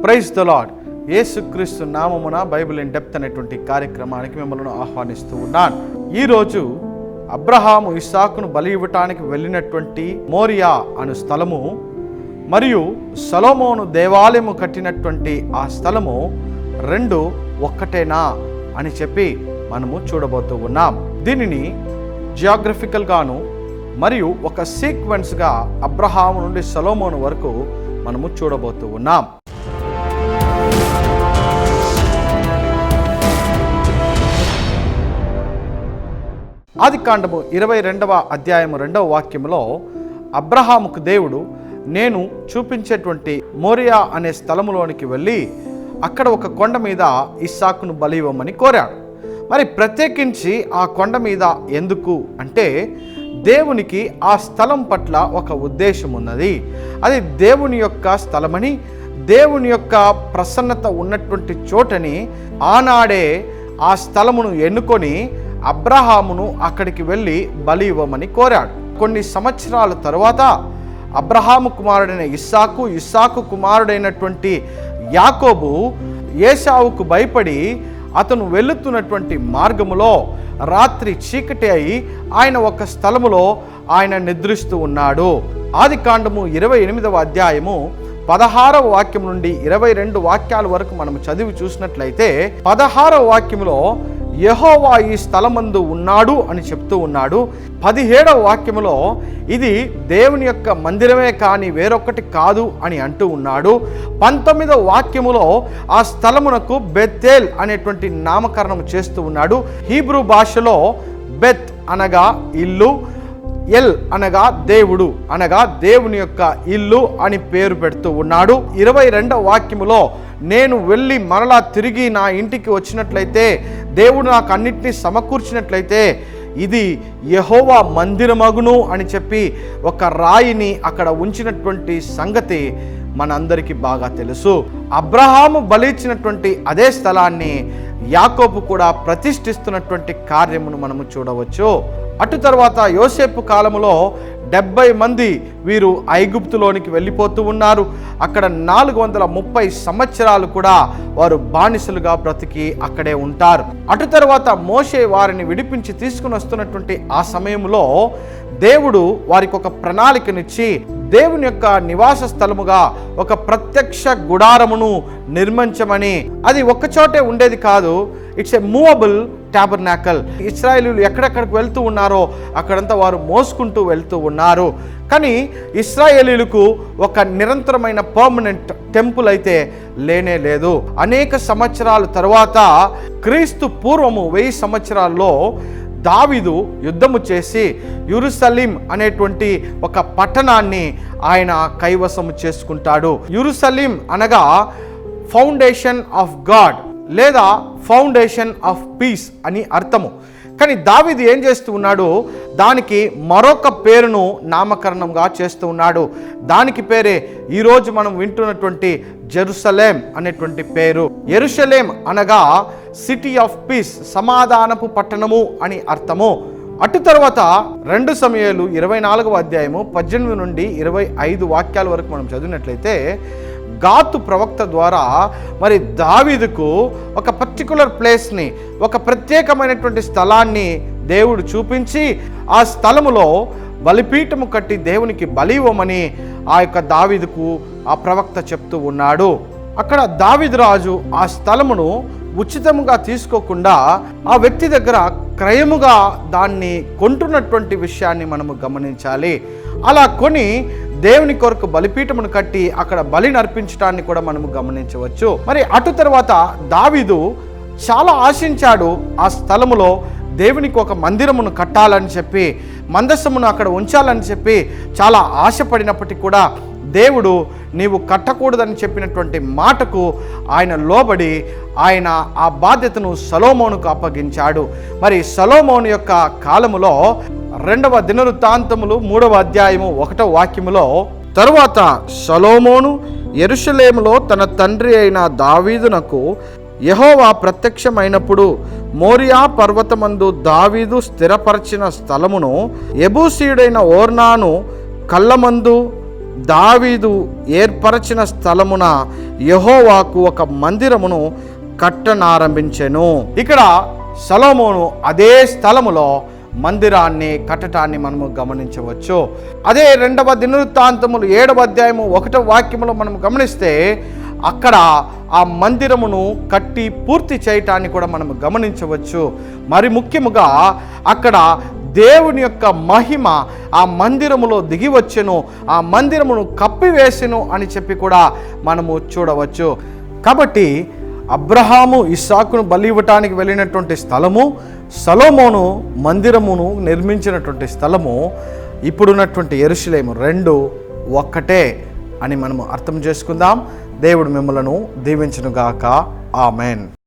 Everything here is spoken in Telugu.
Praise the lord. యేసుక్రీస్తు నామమున బైబిల్ ఇన్ డెప్త్ అనేటువంటి కార్యక్రమానికి మిమ్మల్ని ఆహ్వానిస్తూ ఉన్నాను. ఈరోజు అబ్రహాము ఇస్సాకును బలి ఇవ్వటానికి వెళ్ళినటువంటి మోరియా అను స్థలము మరియు సొలొమోను దేవాలయము కట్టినటువంటి ఆ స్థలము రెండు ఒక్కటేనా అని చెప్పి మనము చూడబోతూ ఉన్నాం. దీనిని జియోగ్రఫికల్గాను మరియు ఒక సీక్వెన్స్గా అబ్రహాము నుండి సొలొమోను వరకు మనము చూడబోతూ ఉన్నాం. ఆదికాండము 22వ అధ్యాయము 2వ వాక్యములో అబ్రహాముకు దేవుడు నేను చూపించేటువంటి మోరియా అనే స్థలములోనికి వెళ్ళి అక్కడ ఒక కొండ మీద ఇస్సాకును బలి ఇవ్వమని కోరాడు. మరి ప్రత్యేకించి ఆ కొండ మీద ఎందుకు అంటే దేవునికి ఆ స్థలం పట్ల ఒక ఉద్దేశం ఉన్నది. అది దేవుని యొక్క స్థలమని, దేవుని యొక్క ప్రసన్నత ఉన్నటువంటి చోటని ఆనాడే ఆ స్థలమును ఎన్నుకొని అబ్రహామును అక్కడికి వెళ్ళి బలి ఇవ్వమని కోరాడు. కొన్ని సంవత్సరాల తరువాత అబ్రహాము కుమారుడైన ఇస్సాకు కుమారుడైనటువంటి యాకోబు ఏశావుకు భయపడి అతను వెళుతున్నటువంటి మార్గములో రాత్రి చీకటి అయి ఆయన ఒక స్థలములో ఆయన నిద్రిస్తూ ఉన్నాడు. ఆదికాండము 28వ అధ్యాయము 16వ వాక్యం నుండి 22 వాక్యాల వరకు మనం చదివి చూసినట్లయితే 16వ వాక్యములో యెహోవా ఈ స్థలమందు ఉన్నాడు అని చెప్తూ ఉన్నాడు. 17వ వాక్యములో ఇది దేవుని యొక్క మందిరమే కానీ వేరొకటి కాదు అని అంటూ ఉన్నాడు. 19వ వాక్యములో ఆ స్థలమునకు బెతేల్ అనేటువంటి నామకరణం చేస్తూ ఉన్నాడు. హీబ్రూ భాషలో బెత్ అనగా ఇల్లు, ఎల్ అనగా దేవుడు అనగా దేవుని యొక్క ఇల్లు అని పేరు పెడుతూ ఉన్నాడు. 22వ వాక్యములో నేను వెళ్ళి మరలా తిరిగి నా ఇంటికి వచ్చినట్లయితే, దేవుడు నాకు అన్నిటినీ సమకూర్చినట్లయితే ఇది యెహోవా మందిరమగును అని చెప్పి ఒక రాయిని అక్కడ ఉంచినటువంటి సంగతి మనందరికీ బాగా తెలుసు. అబ్రహాము బలిచ్చినటువంటి అదే స్థలాన్ని యాకోబు కూడా ప్రతిష్ఠిస్తున్నటువంటి కార్యమును మనము చూడవచ్చు. అటు తర్వాత యోసేపు కాలములో 70 మంది వీరు ఐగుప్తులోనికి వెళ్ళిపోతూ ఉన్నారు. అక్కడ 430 సంవత్సరాలు కూడా వారు బానిసలుగా బ్రతికి అక్కడే ఉంటారు. అటు తర్వాత మోషే వారిని విడిపించి తీసుకుని వస్తున్నటువంటి ఆ సమయంలో దేవుడు వారికి ఒక ప్రణాళికనిచ్చి దేవుని యొక్క నివాస స్థలముగా ఒక ప్రత్యక్ష గుడారమును నిర్మించమని. అది ఒక్కచోటే ఉండేది కాదు, ఇట్స్ ఎ మూవబుల్ టాబర్నాకల్. ఇశ్రాయేలీయులు ఎక్కడెక్కడికి వెళ్తూ ఉన్నారో అక్కడంతా వారు మోసుకుంటూ వెళ్తూ ఉన్నారు. కానీ ఇశ్రాయేలీయులకు ఒక నిరంతరమైన పర్మనెంట్ టెంపుల్ అయితే లేనే లేదు. అనేక సంవత్సరాల తర్వాత క్రీస్తు పూర్వము 1000 సంవత్సరాల్లో దావీదు యుద్ధము చేసి యెరూషలేం అనేటువంటి ఒక పట్టణాన్ని ఆయన కైవసము చేసుకుంటాడు. యెరూషలేం అనగా ఫౌండేషన్ ఆఫ్ గాడ్ లేదా ఫౌండేషన్ ఆఫ్ పీస్ అని అర్థము. కానీ దావీదు ఏం చేస్తూ ఉన్నాడు, దానికి మరొక పేరును నామకరణంగా చేస్తూ ఉన్నాడు. దానికి పేరే ఈరోజు మనం వింటున్నటువంటి జెరూసలేం అనేటువంటి పేరు. యెరూషలేం అనగా సిటీ ఆఫ్ పీస్, సమాధానపు పట్టణము అని అర్థము. అటు తర్వాత 2 సమూయేలు 24వ అధ్యాయము 18 నుండి 25 వాక్యాల వరకు మనం చదివినట్లయితే గాతు ప్రవక్త ద్వారా మరి దావీదుకు ఒక పర్టికులర్ ప్లేస్ని, ఒక ప్రత్యేకమైనటువంటి స్థలాన్ని దేవుడు చూపించి ఆ స్థలములో బలిపీఠము కట్టి దేవునికి బలి ఇవ్వమని ఆ యొక్క దావీదుకు ఆ ప్రవక్త చెప్తూ ఉన్నాడు. అక్కడ దావీదు రాజు ఆ స్థలమును ఉచితముగా తీసుకోకుండా ఆ వ్యక్తి దగ్గర క్రయముగా దాన్ని కొంటున్నటువంటి విషయాన్ని మనము గమనించాలి. అలా కొని దేవుని కొరకు బలిపీఠమును కట్టి అక్కడ బలి నర్పించడాన్ని కూడా మనము గమనించవచ్చు. మరి అటు తర్వాత దావీదు చాలా ఆశించాడు ఆ స్థలములో దేవునికి ఒక మందిరమును కట్టాలని చెప్పి, మందసమును అక్కడ ఉంచాలని చెప్పి చాలా ఆశపడినప్పటికీ కూడా దేవుడు నీవు కట్టకూడదని చెప్పినటువంటి మాటకు ఆయన లోబడి ఆయన ఆ బాధ్యతను సొలొమోనుకు అప్పగించాడు. మరి సొలొమోను యొక్క కాలములో 2వ దినవృత్తాంతములు 3వ అధ్యాయము 1వ వాక్యములో తరువాత సొలొమోను యెరూషలేములో తన తండ్రి అయిన దావీదునకు యెహోవా ప్రత్యక్షమైనప్పుడు మోరియా పర్వతమందు దావీదు స్థిరపరచిన స్థలమును యెబూసీయుడైన ఓర్నాను కళ్ళమందు దావీదు ఏర్పరచిన స్థలమున యెహోవాకు ఒక మందిరమును కట్టనారంభించెను. ఇక్కడ సొలొమోను అదే స్థలములో మందిరాన్ని కట్టడాన్ని మనము గమనించవచ్చు. అదే 2వ దినవృత్తాంతములు 7వ అధ్యాయము 1వ వాక్యములో మనం గమనిస్తే అక్కడ ఆ మందిరమును కట్టి పూర్తి చేయటాన్ని కూడా మనం గమనించవచ్చు. మరి ముఖ్యముగా అక్కడ దేవుని యొక్క మహిమ ఆ మందిరములో దిగి వచ్చెను, ఆ మందిరమును కప్పివేసెను అని చెప్పి కూడా మనము చూడవచ్చు. కాబట్టి అబ్రహాము ఇస్సాకును బలి ఇవ్వటానికి వెళ్ళినటువంటి స్థలము, సొలొమోను మందిరమును నిర్మించినటువంటి స్థలము, ఇప్పుడున్నటువంటి యెరూషలేము 2 ఒక్కటే అని మనము అర్థం చేసుకుందాం. దేవుడు మిమ్మలను దీవించునుగాక. ఆమెన్.